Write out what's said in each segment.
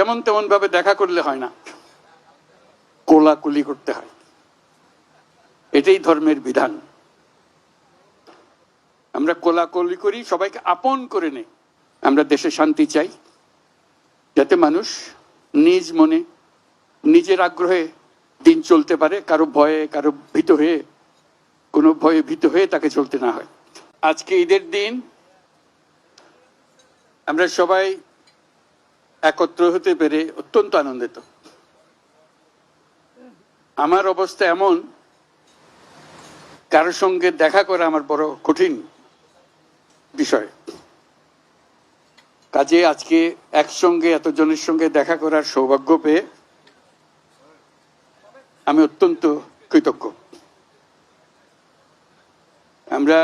যেমন তেমন ভাবে দেখা করলে হয় না, কোলাকুলি করতে হয়। এটাই ধর্মের বিধান। আমরা কোলাকুলি করি, সবাইকে আপন করে নেই। আমরা দেশে শান্তি চাই, যাতে মানুষ নিজ মনে নিজের আগ্রহে দিন চলতে পারে, কারো ভয়ে কারো ভীত হয়ে, কোনো ভয়ে ভীত হয়ে তাকে চলতে না হয়। আজকে ঈদের দিন আমরা সবাই একত্র হতে পেরে অত্যন্ত আনন্দিত। আমার অবস্থা এমন, কারোর সঙ্গে দেখা করা আমার বড় কঠিন বিষয়। কাজে আজকে একসঙ্গে এতজনের সঙ্গে দেখা করার সৌভাগ্য পেয়ে আমি অত্যন্ত কৃতজ্ঞ। আমরা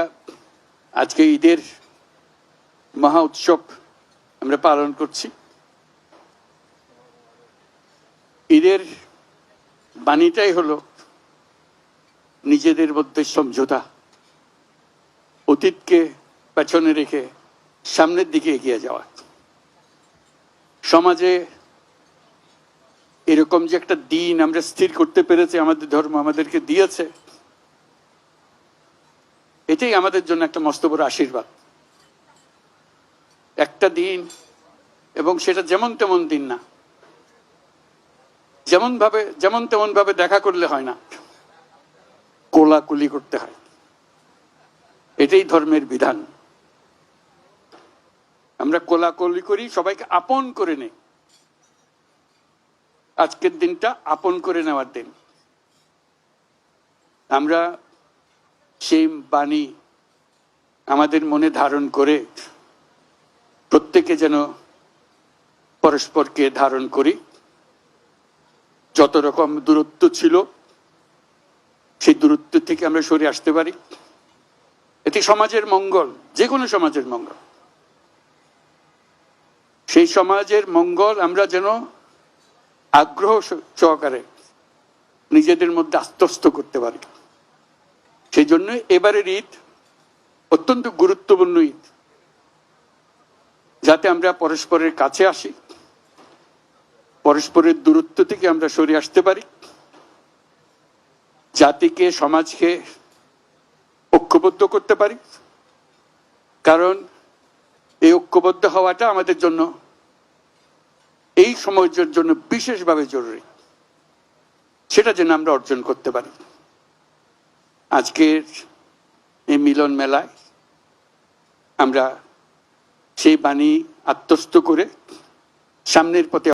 আজকে ঈদের মহা উৎসব আমরা পালন করছি। ঈদের বাণীটাই হলো নিজেদের মধ্যে সমঝোতা, অতীতকে পেছনে রেখে সামনের দিকে এগিয়ে যাওয়া। সমাজে এরকম যে একটা দিন আমরা স্থির করতে পেরেছি, আমাদের ধর্ম আমাদেরকে দিয়েছে, এটাই আমাদের জন্য একটা মস্ত বড় আশীর্বাদ। একটা দিন, এবং সেটা যেমন তেমন দিন না, যেমন তেমন ভাবে দেখা করলে হয় না, কোলাকুলি করতে হয়। এটাই ধর্মের বিধান। আমরা কোলাকুলি করি, সবাইকে আপন করে নেই। আজকের দিনটা আপন করে নেওয়ার দিন। আমরা সেই বাণী আমাদের মনে ধারণ করে প্রত্যেকে যেন পরস্পরকে ধারণ করি। যত রকম দূরত্ব ছিল, সেই দূরত্ব থেকে আমরা সরে আসতে পারি। এটি সমাজের মঙ্গল, যে কোনো সমাজের মঙ্গল। সেই সমাজের মঙ্গল আমরা যেন আগ্রহ সহকারে নিজেদের মধ্যে আত্মস্থ করতে পারি। সেই জন্য এবারের ঈদ অত্যন্ত গুরুত্বপূর্ণ ঈদ, যাতে আমরা পরস্পরের কাছে আসি, পরস্পরের দূরত্ব থেকে আমরা সরে আসতে পারি, জাতিকে সমাজকে ঐক্যবদ্ধ করতে পারি। কারণ এই ঐক্যবদ্ধ হওয়াটা আমাদের জন্য, এই সমাজের জন্য বিশেষভাবে জরুরি। সেটা যেন আমরা অর্জন করতে পারি। আজকের এই মিলন মেলায় আমরা সেই বাণী আত্মস্থ করে সামনের পথে